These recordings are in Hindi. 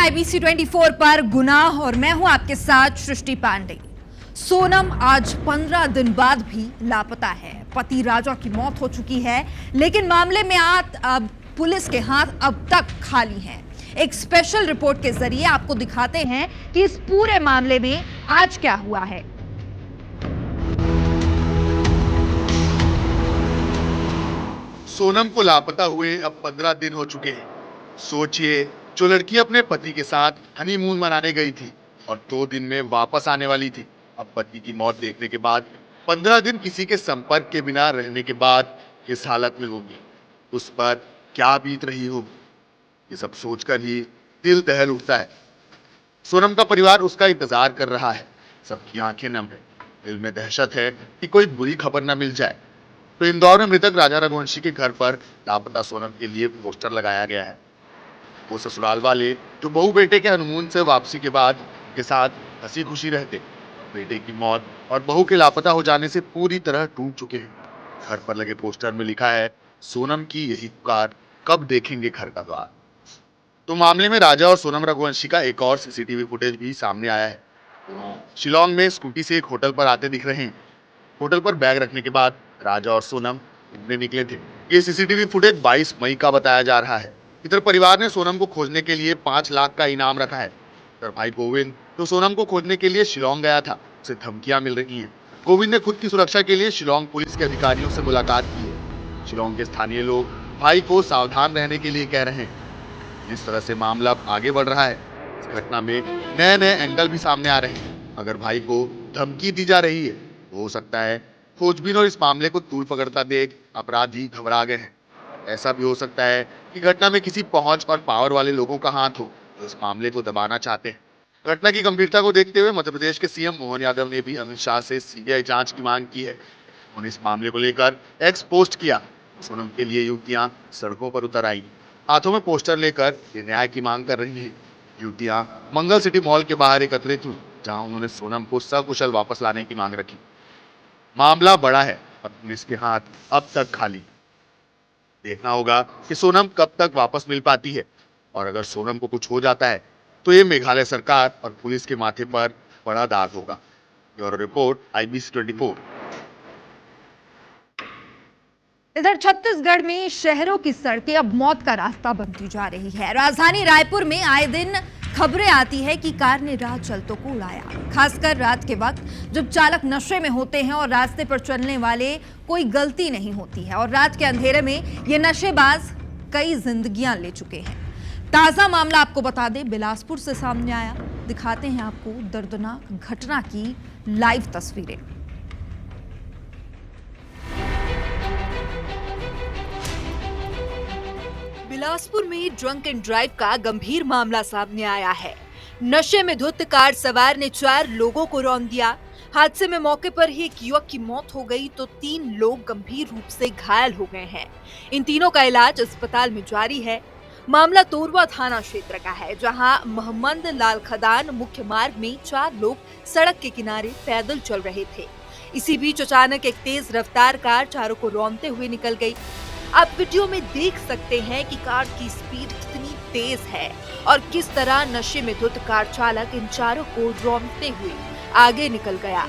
IBC 24 पर गुनाह और मैं हूं आपके साथ सृष्टि पांडे। सोनम आज 15 दिन बाद भी लापता है। पति राजा की मौत हो चुकी है, लेकिन मामले में अब पुलिस के हाथ अब तक खाली हैं। एक स्पेशल रिपोर्ट के जरिए आपको दिखाते हैं कि इस पूरे मामले में आज क्या हुआ है। सोनम को लापता हुए अब 15 दिन हो चुके हैं। सोचिए, जो लड़की अपने पति के साथ हनीमून मनाने गई थी और 2 दिन में वापस आने वाली थी, अब पति की मौत देखने के बाद 15 दिन किसी के संपर्क के बिना रहने के बाद इस हालत में होगी। उस पर क्या बीत रही होगी, ये सब सोचकर ही दिल दहल उठता है। सोनम का परिवार उसका इंतजार कर रहा है, सबकी आंखें नम है। दिल में दहशत है कि कोई बुरी खबर न मिल जाए। तो इंदौर में मृतक राजा रघुवंशी के घर पर लापता सोनम के लिए पोस्टर लगाया गया है। वो ससुराल वाले जो बहू बेटे के हनीमून से वापसी के बाद के साथ हंसी खुशी रहते, बेटे की मौत और बहू के लापता हो जाने से पूरी तरह टूट चुके हैं। घर पर लगे पोस्टर में लिखा है, सोनम की यही पुकार, कब देखेंगे घर का द्वार। तो मामले में राजा और सोनम रघुवंशी का एक और सीसीटीवी फुटेज भी सामने आया है। शिलोंग में स्कूटी से एक होटल पर आते दिख रहे हैं। होटल पर बैग रखने के बाद राजा और सोनम घूमने निकले थे। ये सीसीटीवी फुटेज 22 मई का बताया जा रहा है। इधर परिवार ने सोनम को खोजने के लिए 5 लाख का इनाम रखा है। इधर भाई गोविंद तो सोनम को खोजने के लिए शिलोंग गया था, उसे धमकियां मिल रही हैं। गोविंद ने खुद की सुरक्षा के लिए शिलोंग पुलिस के अधिकारियों से मुलाकात की है। शिलोंग के स्थानीय लोग भाई को सावधान रहने के लिए कह रहे हैं। जिस तरह से मामला आगे बढ़ रहा है, इस घटना में नए नए एंगल भी सामने आ रहे हैं। अगर भाई को धमकी दी जा रही है, तो हो सकता है खोजबीन और इस मामले को तूल पकड़ता देख अपराधी घबरा गए हैं। ऐसा भी हो सकता है कि घटना में किसी पहुंच और पावर वाले लोगों का हाथ हो, तो इस मामले को दबाना चाहते हैं। घटना की गंभीरता को देखते हुए मध्य प्रदेश के सीएम मोहन यादव ने भी अमित शाह से सीबीआई जांच की मांग की है। उन्होंने इस मामले को लेकर एक्स पोस्ट किया। सोनम के लिए युवतियां सड़कों पर उतर आई, हाथों में पोस्टर लेकर ये न्याय की मांग कर रही है। युवतियां मंगल सिटी मॉल के बाहर एकत्रित हुई, जहां उन्होंने सोनम को सकुशल वापस लाने की मांग रखी। मामला बड़ा है और पुलिस के हाथ अब तक खाली। देखना होगा कि सोनम कब तक वापस मिल पाती है, और अगर सोनम को कुछ हो जाता है तो ये मेघालय सरकार और पुलिस के माथे पर बड़ा दाग होगा। Bureau report, IBC 24। इधर छत्तीसगढ़ में शहरों की सड़कें अब मौत का रास्ता बनती जा रही है। राजधानी रायपुर में आए दिन खबरें आती है कि कार ने राह चलतों को उड़ाया, खासकर रात के वक्त जब चालक नशे में होते हैं और रास्ते पर चलने वाले कोई गलती नहीं होती है। और रात के अंधेरे में ये नशेबाज कई जिंदगियां ले चुके हैं। ताजा मामला आपको बता दें, बिलासपुर से सामने आया। दिखाते हैं आपको दर्दनाक घटना की लाइव तस्वीरें। बिलासपुर में ड्रंक एंड ड्राइव का गंभीर मामला सामने आया है। नशे में धुत कार सवार ने 4 लोगों को रौंद दिया। हादसे में मौके पर ही एक युवक की मौत हो गई तो 3 लोग गंभीर रूप से घायल हो गए हैं। इन तीनों का इलाज अस्पताल में जारी है। मामला तोरवा थाना क्षेत्र का है, जहां मोहम्मद लाल खदान मुख्य मार्ग में 4 लोग सड़क के किनारे पैदल चल रहे थे। इसी बीच अचानक एक तेज रफ्तार कार चारों को रौंदते हुए निकल गई। आप वीडियो में देख सकते हैं कि कार की स्पीड कितनी तेज है और किस तरह नशे में धुत कार चालक इन चारों को रौंदते हुए आगे निकल गया।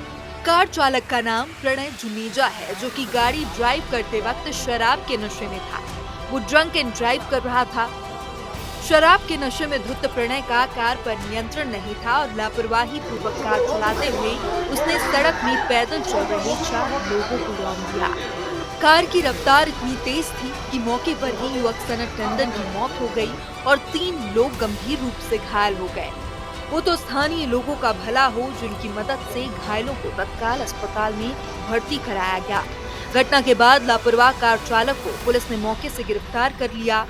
कार चालक का नाम प्रणय जुनेजा है, जो कि गाड़ी ड्राइव करते वक्त शराब के नशे में था। वो ड्रंक एंड ड्राइव कर रहा था। शराब के नशे में धुत प्रणय का कार पर नियंत्रण नहीं था और लापरवाही पूर्वक कार चलाते हुए उसने सड़क में पैदल चल रहे 4 लोगों को रौंद दिया। कार की रफ्तार इतनी तेज थी कि मौके पर ही युवक सनत टंडन की मौत हो गई और 3 लोग गंभीर रूप से घायल हो गए। वो तो स्थानीय लोगों का भला हो, जिनकी मदद से घायलों को तत्काल अस्पताल में भर्ती कराया गया। घटना के बाद लापरवाह कार चालक को पुलिस ने मौके से गिरफ्तार कर लिया।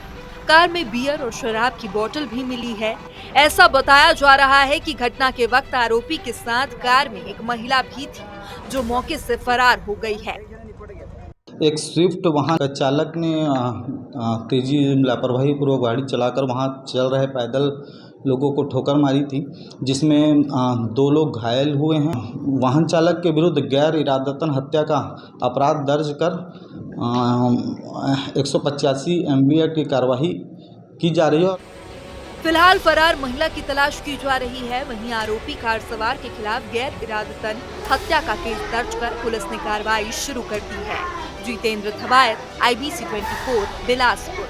कार में बियर और शराब की बोतल भी मिली है। ऐसा बताया जा रहा है कि घटना के वक्त आरोपी के साथ कार में एक महिला भी थी, जो मौके से फरार हो गई है। एक स्विफ्ट वहाँ चालक ने तेजी लापरवाही पूर्वक गाड़ी चलाकर वहाँ चल रहे पैदल लोगों को ठोकर मारी थी, जिसमें 2 लोग घायल हुए हैं। वाहन चालक के विरुद्ध गैर इरादतन हत्या का अपराध दर्ज कर 185 MB की कार्रवाई की जा रही है। फिलहाल फरार महिला की तलाश की जा रही है। वहीं आरोपी कार सवार के खिलाफ गैर इरादतन हत्या का केस दर्ज कर पुलिस ने कार्रवाई शुरू कर दी है। जितेंद्र थवायत, IBC 24, बिलासपुर।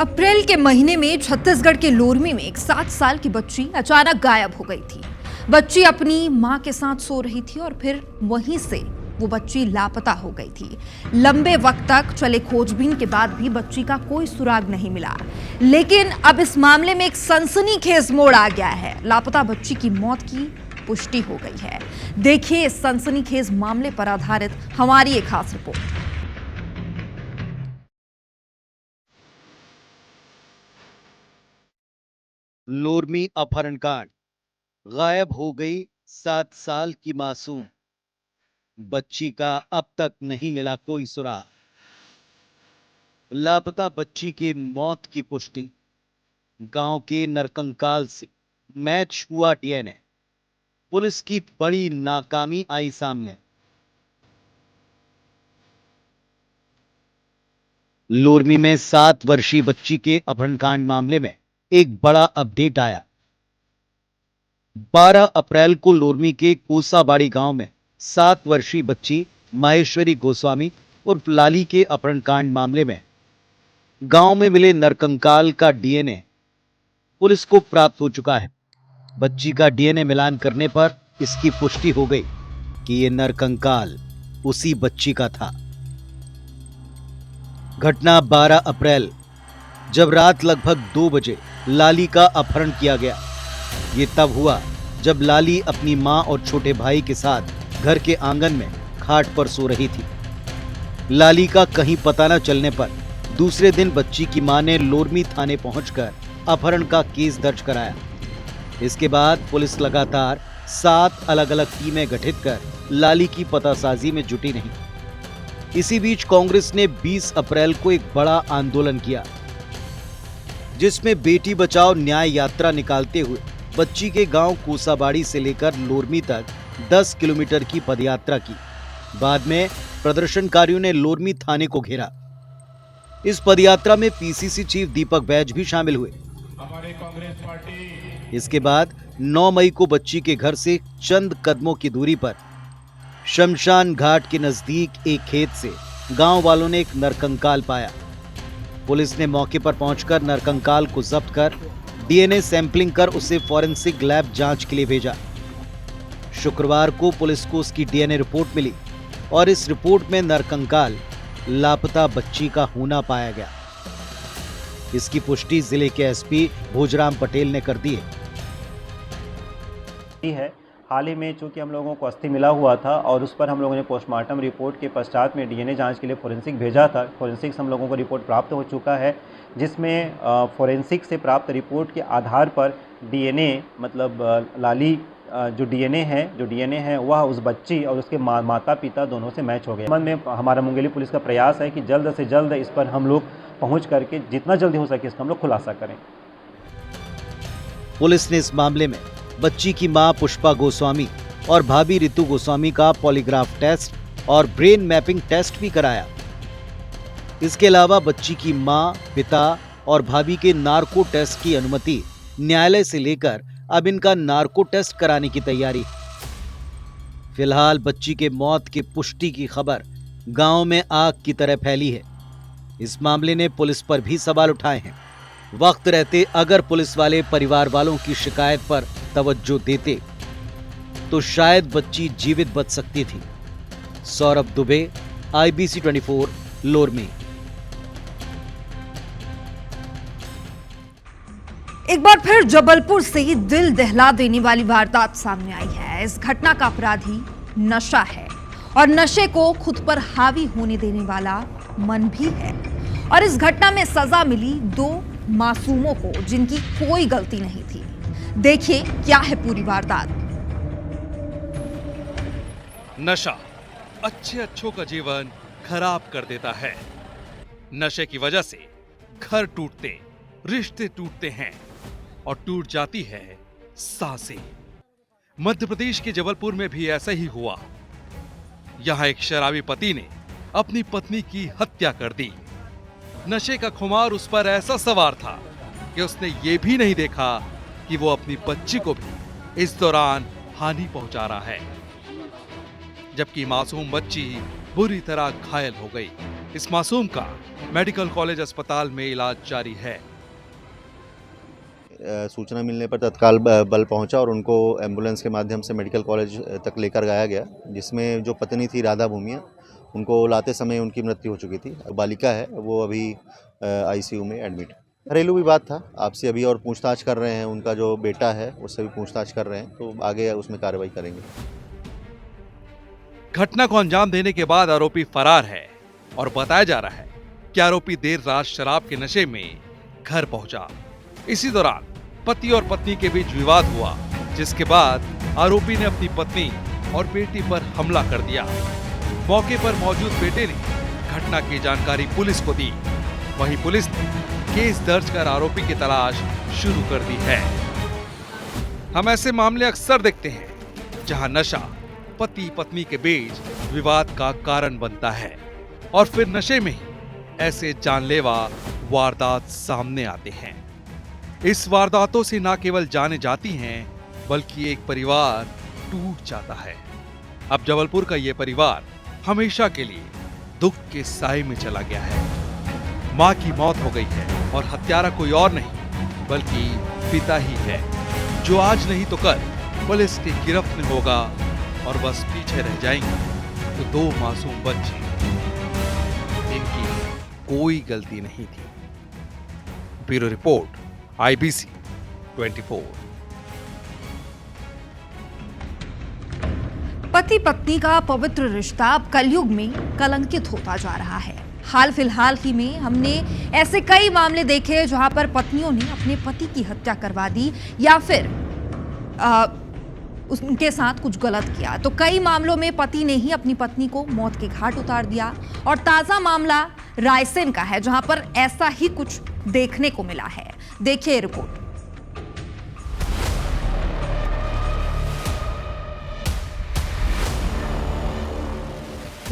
अप्रैल के महीने में छत्तीसगढ़ के लोरमी में एक 7 साल की बच्ची अचानक गायब हो गई थी। बच्ची अपनी मां के साथ सो रही थी और फिर वहीं से वो बच्ची लापता हो गई थी। लंबे वक्त तक चले खोजबीन के बाद भी बच्ची का कोई सुराग नहीं मिला। लेकिन अब इस मामले में एक सनसनीखेज मोड़ आ गया है। लापता बच्ची की मौत की पुष्टि हो गई है। देखिए इस सनसनीखेज मामले पर आधारित हमारी एक खास रिपोर्ट। लोरमी अपहरण कांड, गायब हो गई 7 साल की मासूम बच्ची का अब तक नहीं मिला कोई सुराग। लापता बच्ची की मौत की पुष्टि, गांव के नरकंकाल से मैच हुआ DNA। पुलिस की बड़ी नाकामी आई सामने। लोरमी में 7 वर्षीय बच्ची के अपहरणकांड मामले में एक बड़ा अपडेट आया। 12 अप्रैल को लोरमी के कोसाबाड़ी गांव में 7 वर्षीय बच्ची माहेश्वरी गोस्वामी उर्फ लाली के अपहरणकांड मामले में गांव में मिले नरकंकाल का DNA पुलिस को प्राप्त हो चुका है। बच्ची का DNA मिलान करने पर इसकी पुष्टि हो गई कि यह नरकंकाल उसी बच्ची का था। घटना 12 अप्रैल, जब रात लगभग 2 बजे लाली का अपहरण किया गया। ये तब हुआ जब लाली अपनी मां और छोटे भाई के साथ घर के आंगन में खाट पर सो रही थी। लाली का कहीं पता न चलने पर दूसरे दिन बच्ची की मां ने लोरमी थाने पहुंचकर अपहरण का केस दर्ज कराया। इसके बाद पुलिस लगातार 7 अलग अलग टीमें गठित कर लाली की पतासाजी में जुटी रही। इसी बीच कांग्रेस ने 20 अप्रैल को एक बड़ा आंदोलन किया, जिसमें बेटी बचाओ न्याय यात्रा निकालते हुए बच्ची के गांव कोसाबाड़ी से लेकर लोरमी तक 10 किलोमीटर की पदयात्रा की। बाद में प्रदर्शनकारियों ने लोरमी थाने को घेरा। इस पदयात्रा में PCC चीफ दीपक बैज भी शामिल हुए। हमारे कांग्रेस पार्टी इसके बाद 9 मई को बच्ची के घर से चंद कदमों की दूरी पर शमशान घाट के नजदीक एक खेत से गांव वालों ने एक नरकंकाल पाया। पुलिस ने मौके पर पहुंचकर नरकंकाल को जब्त कर DNA सैंपलिंग कर उसे फॉरेंसिक लैब जांच के लिए भेजा। शुक्रवार को पुलिस को उसकी DNA रिपोर्ट मिली और इस रिपोर्ट में नरकंकाल लापता बच्ची का होना पाया गया। इसकी पुष्टि जिले के SP भोजराम पटेल ने कर दी है। हाल ही में चूंकि हम लोगों को अस्थि मिला हुआ था और उस पर हम लोगों ने पोस्टमार्टम रिपोर्ट के पश्चात में DNA जांच के लिए फोरेंसिक भेजा था। फोरेंसिक्स हम लोगों को रिपोर्ट प्राप्त हो चुका है, जिसमें फोरेंसिक से प्राप्त रिपोर्ट के आधार पर DNA मतलब लाली जो DNA है वह उस बच्ची और उसके माता पिता दोनों से मैच हो गए। संबंध में हमारा मुंगेली पुलिस का प्रयास है कि जल्द से जल्द इस पर हम लोग पहुँच करके जितना जल्दी हो सके इसका हम लोग खुलासा करें। पुलिस ने इस मामले में बच्ची की मां पुष्पा गोस्वामी और भाभी रितु गोस्वामी का पॉलीग्राफ टेस्ट और ब्रेन मैपिंग टेस्ट भी कराया। इसके अलावा बच्ची की मां, पिता और भाभी के नार्को टेस्ट की अनुमति न्यायालय से लेकर अब इनका नार्को टेस्ट कराने की तैयारी। फिलहाल बच्ची के मौत की पुष्टि की खबर गांव में आग की तरह फैली है। इस मामले ने पुलिस पर भी सवाल उठाए हैं। वक्त रहते अगर पुलिस वाले परिवार वालों की शिकायत पर तवज्जो देते तो शायद बच्ची जीवित बच सकती थी। सौरभ दुबे, IBC 24, लोरमी। एक बार फिर जबलपुर से ही दिल दहला देने वाली वारदात सामने आई है। इस घटना का अपराधी नशा है और नशे को खुद पर हावी होने देने वाला मन भी है। और इस घटना में सजा मिली 2 मासूमों को जिनकी कोई गलती नहीं थी। देखिए क्या है पूरी वारदात। नशा अच्छों का जीवन खराब कर देता है। नशे की वजह से घर टूटते, रिश्ते टूटते हैं और टूट जाती है सांसें। मध्य प्रदेश के जबलपुर में भी ऐसा ही हुआ। यहां एक शराबी पति ने अपनी पत्नी की हत्या कर दी। नशे का खुमार उस पर ऐसा सवार था कि उसने ये भी नहीं देखा कि वो अपनी बच्ची को भी इस दौरान हानि पहुंचा रहा है, जबकि मासूम बच्ची बुरी तरह घायल हो गई। इस मासूम का मेडिकल कॉलेज अस्पताल में इलाज जारी है। सूचना मिलने पर तत्काल बल पहुंचा और उनको एम्बुलेंस के माध्यम से मेडिकल कॉलेज तक लेकर गया गया, जिसमें जो पत्नी थी राधा भूमिया, उनको लाते समय उनकी मृत्यु हो चुकी थी। बालिका है, वो अभी आईसीयू में एडमिट है। घरेलू विवाद था, आपसे अभी और पूछताछ कर रहे हैं। उनका जो बेटा है उससे भी पूछताछ कर रहे हैं, तो आगे उसमें कार्रवाई करेंगे। घटना को अंजाम देने के बाद आरोपी फरार है और बताया जा रहा है कि आरोपी देर रात शराब के नशे में घर पहुंचा। इसी दौरान पति और पत्नी के बीच विवाद हुआ, जिसके बाद आरोपी ने अपनी पत्नी और बेटी पर हमला कर दिया। मौके पर मौजूद बेटे ने घटना की जानकारी पुलिस को दी। वहीं पुलिस ने केस दर्ज कर आरोपी की तलाश शुरू कर दी है। हम ऐसे मामले अक्सर देखते हैं जहां नशा पति पत्नी के बीच विवाद का कारण बनता है और फिर नशे में ही ऐसे जानलेवा वारदात सामने आते हैं। इस वारदातों से न केवल जाने जाती हैं, बल्कि एक परिवार टूट जाता है। अब जबलपुर का ये परिवार हमेशा के लिए दुख के साए में चला गया है। मां की मौत हो गई है और हत्यारा कोई और नहीं बल्कि पिता ही है, जो आज नहीं तो कल पुलिस की गिरफ्त में होगा और बस पीछे रह जाएंगे तो दो मासूम बच्चे, इनकी कोई गलती नहीं थी। Bureau report, IBC 24। पति पत्नी का पवित्र रिश्ता अब कलयुग में कलंकित होता जा रहा है। हाल फिलहाल ही में हमने ऐसे कई मामले देखे जहां पर पत्नियों ने अपने पति की हत्या करवा दी या फिर उनके साथ कुछ गलत किया, तो कई मामलों में पति ने ही अपनी पत्नी को मौत के घाट उतार दिया। और ताजा मामला रायसेन का है, जहां पर ऐसा ही कुछ देखने को मिला है। देखिए रिपोर्ट।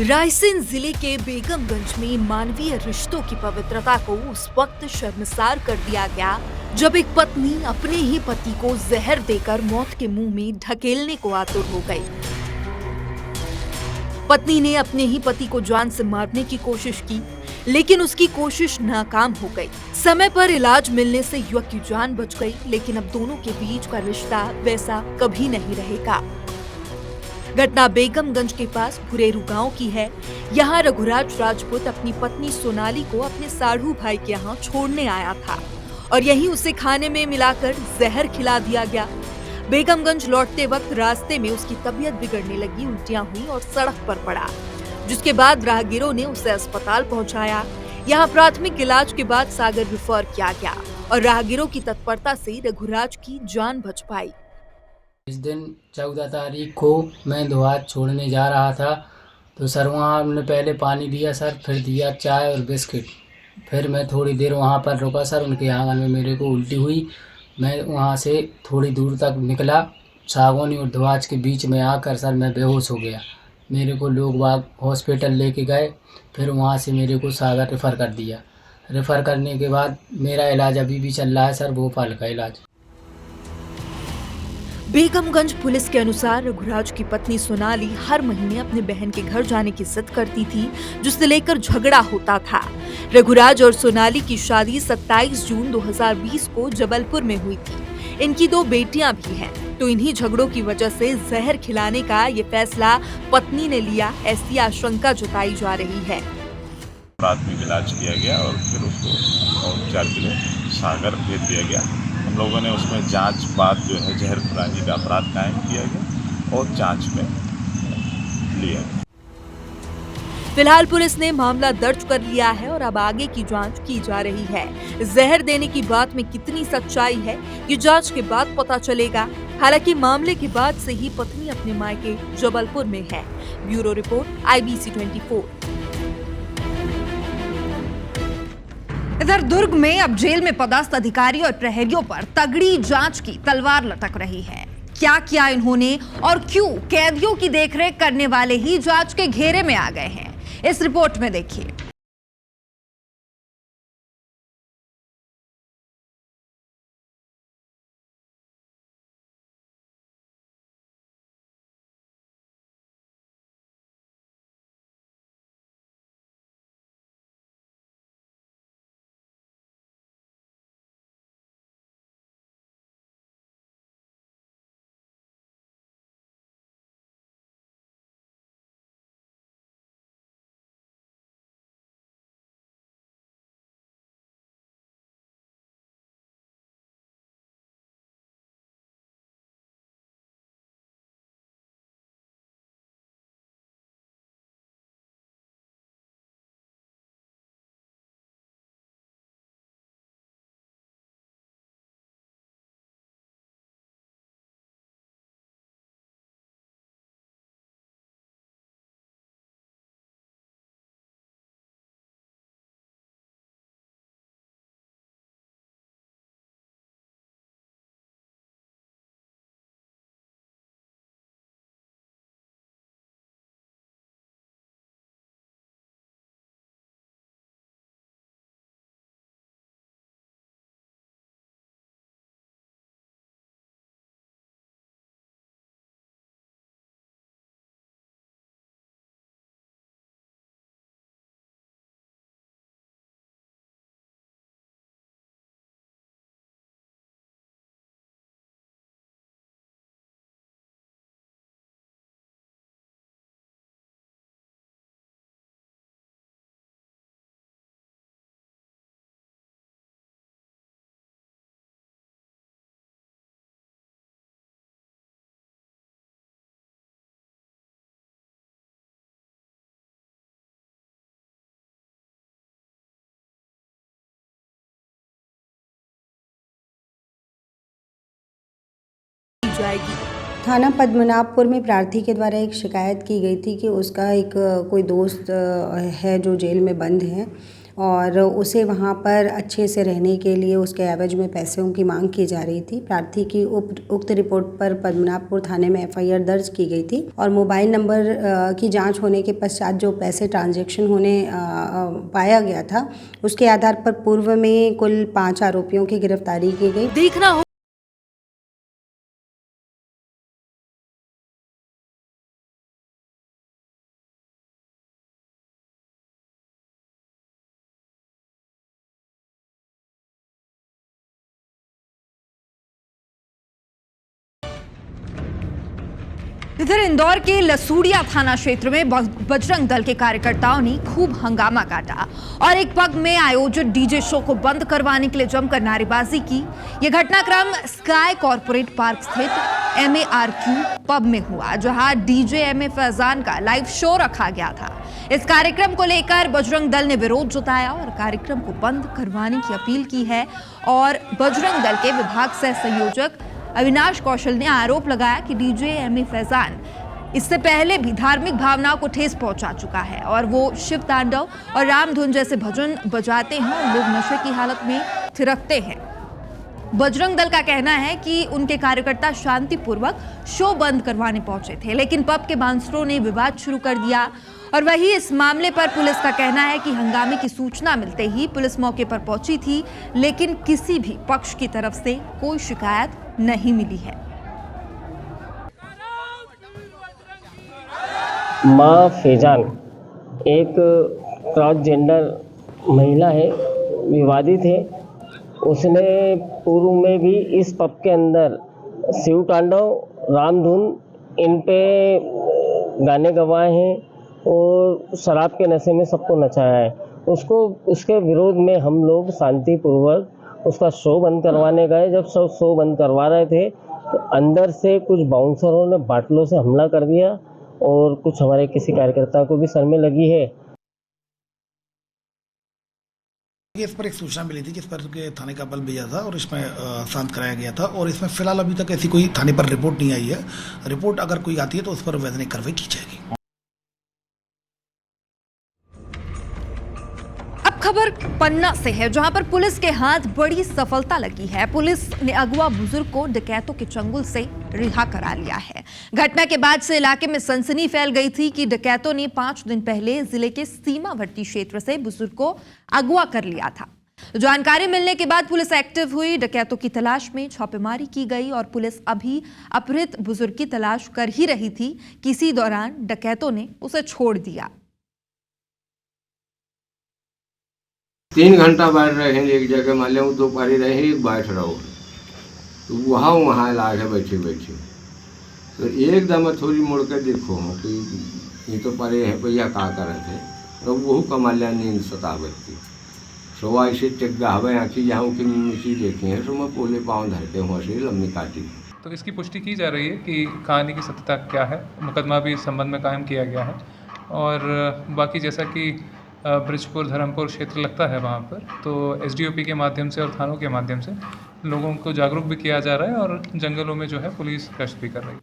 रायसेन जिले के बेगमगंज में मानवीय रिश्तों की पवित्रता को उस वक्त शर्मसार कर दिया गया जब एक पत्नी अपने ही पति को जहर देकर मौत के मुंह में ढकेलने को आतुर हो गई। पत्नी ने अपने ही पति को जान से मारने की कोशिश की, लेकिन उसकी कोशिश नाकाम हो गई। समय पर इलाज मिलने से युवक की जान बच गई, लेकिन अब दोनों के बीच का रिश्ता वैसा कभी नहीं रहेगा। घटना बेगमगंज के पास भुरेरू गांव की है। यहाँ रघुराज राजपूत अपनी पत्नी सोनाली को अपने साढ़ू भाई के यहाँ छोड़ने आया था और यहीं उसे खाने में मिलाकर जहर खिला दिया गया। बेगमगंज लौटते वक्त रास्ते में उसकी तबीयत बिगड़ने लगी, उल्टियां हुई और सड़क पर पड़ा, जिसके बाद राहगीरों ने उसे अस्पताल पहुंचाया। यहाँ प्राथमिक इलाज के बाद सागर रेफर किया गया और राहगीरों की तत्परता से रघुराज की जान बच पाई। इस दिन 14 तारीख को मैं देहात छोड़ने जा रहा था, तो सर वहाँ हमने पहले पानी दिया सर, फिर दिया चाय और बिस्किट। फिर मैं थोड़ी देर वहाँ पर रुका सर, उनके आंगन में मेरे को उल्टी हुई। मैं वहाँ से थोड़ी दूर तक निकला, सागौनी और देहात के बीच में आकर सर मैं बेहोश हो गया। मेरे को लोग बाग हॉस्पिटल लेके गए, फिर वहाँ से मेरे को सागर रेफ़र कर दिया। रेफ़र करने के बाद मेरा इलाज अभी भी चल रहा है सर, भोपाल का इलाज। बेगमगंज पुलिस के अनुसार रघुराज की पत्नी सोनाली हर महीने अपने बहन के घर जाने की जिद करती थी, जिससे लेकर झगड़ा होता था। रघुराज और सोनाली की शादी 27 जून 2020 को जबलपुर में हुई थी। इनकी 2 बेटियां भी हैं, तो इन्हीं झगड़ों की वजह से जहर खिलाने का ये फैसला पत्नी ने लिया, ऐसी आशंका जताई जा रही है। प्राथमिक इलाज किया गया और फिर उसको उपचार के लिए सागर भेज दिया गया। हम लोगों ने उसमें जांच बाद जो है जहर खिलाने का अपराध कायम किया गया और जांच में लिया गया। फिलहाल पुलिस ने मामला दर्ज कर लिया है और अब आगे की जांच की जा रही है। जहर देने की बात में कितनी सच्चाई है, ये जांच के बाद पता चलेगा। हालांकि मामले के बाद से ही पत्नी अपने मायके जबलपुर में है। Bureau report, IBC 24। इधर दुर्ग में अब जेल में पदस्थ अधिकारी और प्रहरियों पर तगड़ी जांच की तलवार लटक रही है। क्या किया इन्होंने और क्यों कैदियों की देखरेख करने वाले ही जांच के घेरे में आ गए हैं, इस रिपोर्ट में देखिए। जाएगी। थाना पद्मनाभपुर में प्रार्थी के द्वारा एक शिकायत की गई थी कि उसका एक कोई दोस्त है जो जेल में बंद है और उसे वहाँ पर अच्छे से रहने के लिए उसके एवज में पैसों की मांग की जा रही थी। प्रार्थी की उक्त रिपोर्ट पर पद्मनाभपुर थाने में FIR दर्ज की गई थी और मोबाइल नंबर की जांच होने के पश्चात जो पैसे ट्रांजैक्शन होने पाया गया था, उसके आधार पर पूर्व में कुल 5 आरोपियों की गिरफ्तारी की गई। देखना हो इधर इंदौर के लसूड़िया थाना क्षेत्र में बजरंग दल के कार्यकर्ताओं ने खूब हंगामा काटा और एक पग में आयोजित डीजे शो को बंद करवाने के लिए जमकर नारेबाजी की। यह घटनाक्रम स्काई कॉर्पोरेट पार्क स्थित MARQ पब में हुआ, जहां DJ MA फैजान का लाइव शो रखा गया था। इस कार्यक्रम को लेकर बजरंग दल ने विरोध जताया और कार्यक्रम को बंद करवाने की अपील की है। और बजरंग दल के विभाग सह संयोजक अविनाश कौशल ने आरोप लगाया कि DJ MA फैजान इससे पहले भी धार्मिक भावनाओं को ठेस पहुंचा चुका है और वो शिव तांडव और राम धुन जैसे भजन बजाते हैं और लोग नशे की हालत में थिरकते हैं। बजरंग दल का कहना है कि उनके कार्यकर्ता शांतिपूर्वक शो बंद करवाने पहुंचे थे, लेकिन पब के बाउंसरों ने विवाद शुरू कर दिया। और वही इस मामले पर पुलिस का कहना है कि हंगामे की सूचना मिलते ही पुलिस मौके पर पहुंची थी, लेकिन किसी भी पक्ष की तरफ से कोई शिकायत नहीं मिली है। माँ फैजान एक ट्रांसजेंडर महिला है, विवादित है। उसने पूर्व में भी इस पब के अंदर शिव तांडव, रामधुन इन पे गाने गवाए हैं और शराब के नशे में सबको नचाया है। उसके विरोध में हम लोग शांतिपूर्वक उसका शो बंद करवाने गए। जब सब शो बंद करवा रहे थे तो अंदर से कुछ बाउंसरों ने बाटलों से हमला कर दिया और कुछ हमारे किसी कार्यकर्ता को भी सर में लगी है। इस पर एक सूचना मिली थी जिस पर थाने का बल भेजा था और इसमें शांत कराया गया था और इसमें फिलहाल अभी तक ऐसी कोई थाने पर रिपोर्ट नहीं आई है। रिपोर्ट अगर कोई आती है तो उस पर वैधानिक कार्रवाई की जाएगी। खबर पन्ना से है, जहां पर पुलिस के हाथ बड़ी सफलता लगी है। पुलिस ने अगवा बुजुर्ग को डकैतों के चंगुल से रिहा करा लिया है। घटना के बाद से इलाके में सनसनी फैल गई थी कि डकैतों ने 5 दिन पहले जिले के सीमावर्ती क्षेत्र से बुजुर्ग को अगवा कर लिया था। जानकारी मिलने के बाद पुलिस एक्टिव हुई, डकैतों की तलाश में छापेमारी की गई और पुलिस अभी अपहृत बुजुर्ग की तलाश कर ही रही थी कि इसी दौरान डकैतों ने उसे छोड़ दिया। 3 घंटा बैठ रहे हैं एक जगह, मान लिया दो पारी रहे हैं, एक बैठ रहो तो वहाँ लाग है बैठे बैठे तो एकदम थोड़ी मुड़ कर देखो कि ये तो परे है भैया का करे थे तो वह कमालिया नींद सतावती सोवा ऐसे टेक गहवे आँखी जहाँ की नीची देखी है तो मैं पोले पाँव धरते हुआ से लम्बी काटी। तो इसकी पुष्टि की जा रही है कि कहानी की सत्यता क्या है। मुकदमा भी इस संबंध में कायम किया गया है और बाकी जैसा कि ब्रिजपुर धर्मपुर क्षेत्र लगता है वहाँ पर, तो SDOP के माध्यम से और थानों के माध्यम से लोगों को जागरूक भी किया जा रहा है और जंगलों में जो है पुलिस गश्त भी कर रही है।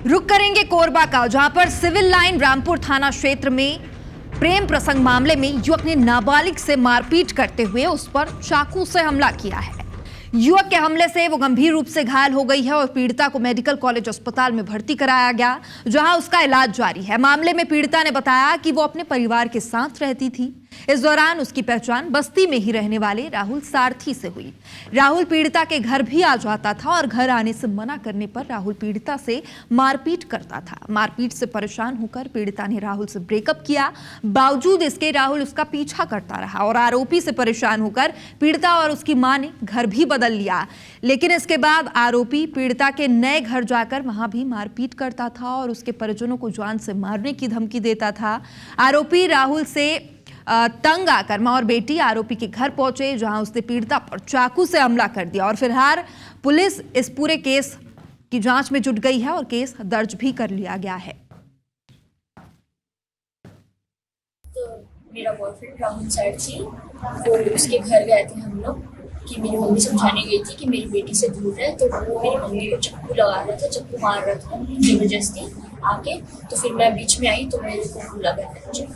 रुक करेंगे कोरबा का, जहां पर सिविल लाइन रामपुर थाना क्षेत्र में प्रेम प्रसंग मामले में युवक ने नाबालिग से मारपीट करते हुए उस पर चाकू से हमला किया है। युवक के हमले से वो गंभीर रूप से घायल हो गई है और पीड़िता को मेडिकल कॉलेज अस्पताल में भर्ती कराया गया, जहां उसका इलाज जारी है। मामले में पीड़िता ने बताया कि वो अपने परिवार के साथ रहती थी। इस दौरान उसकी पहचान बस्ती में ही रहने वाले राहुल सारथी से हुई। राहुल पीड़िता के घर भी आ जाता था और घर आने से मना करने पर राहुल पीड़िता से मारपीट करता था। मारपीट से परेशान होकर पीड़िता ने राहुल से ब्रेकअप किया। बावजूद इसके राहुल उसका पीछा करता रहा और आरोपी से परेशान होकर पीड़िता और उसकी मां ने घर भी बदल लिया। लेकिन इसके बाद आरोपी पीड़िता के नए घर जाकर वहां भी मारपीट करता था और उसके परिजनों को जान से मारने की धमकी देता था। आरोपी राहुल से तंग आकर मां और बेटी आरोपी के घर पहुंचे, जहां उसने पीड़िता पर चाकू से हमला कर दिया और फिलहाल पुलिस इस पूरे केस की जांच में जुट गई है और केस दर्ज भी कर लिया गया है। तो मेरा बॉयफ्रेंड राहुल सारथी, तो उसके घर गए थे हम लोग कि मेरी मम्मी समझाने गई थी कि मेरी बेटी से दूर है, तो वो मेरी मम्मी को चाकू लगा रहा था, चाकू मार रहा था जबरदस्ती आके। तो फिर मैं बीच में आई तो मेरे को लगा मुझे।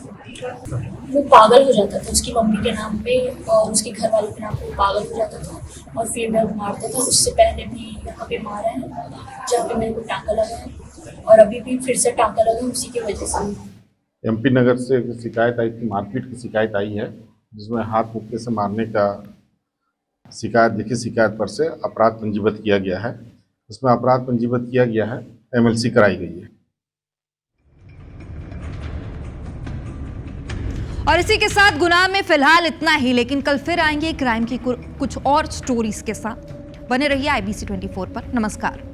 वो पागल हो जाता था उसकी मम्मी के नाम पे और उसके घर वालों के नाम पे पागल हो जाता था और फिर मैं मारता था। उससे पहले भी यहाँ पे मारा है जहाँ पे मेरे को टाँका लगा है और अभी भी फिर से टाँका लगा उसी की वजह से। MP नगर से शिकायत आई थी, मारपीट की शिकायत आई है, जिसमें हाथ मुक्के से मारने का शिकायत लिखित शिकायत पर से अपराध पंजीबद्ध किया गया है। उसमें अपराध पंजीबद्ध किया गया है, MLC कराई गई है। और इसी के साथ गुनाह में फिलहाल इतना ही, लेकिन कल फिर आएंगे क्राइम की कुछ और स्टोरीज के साथ। बने रहिए IBC 24 पर। नमस्कार।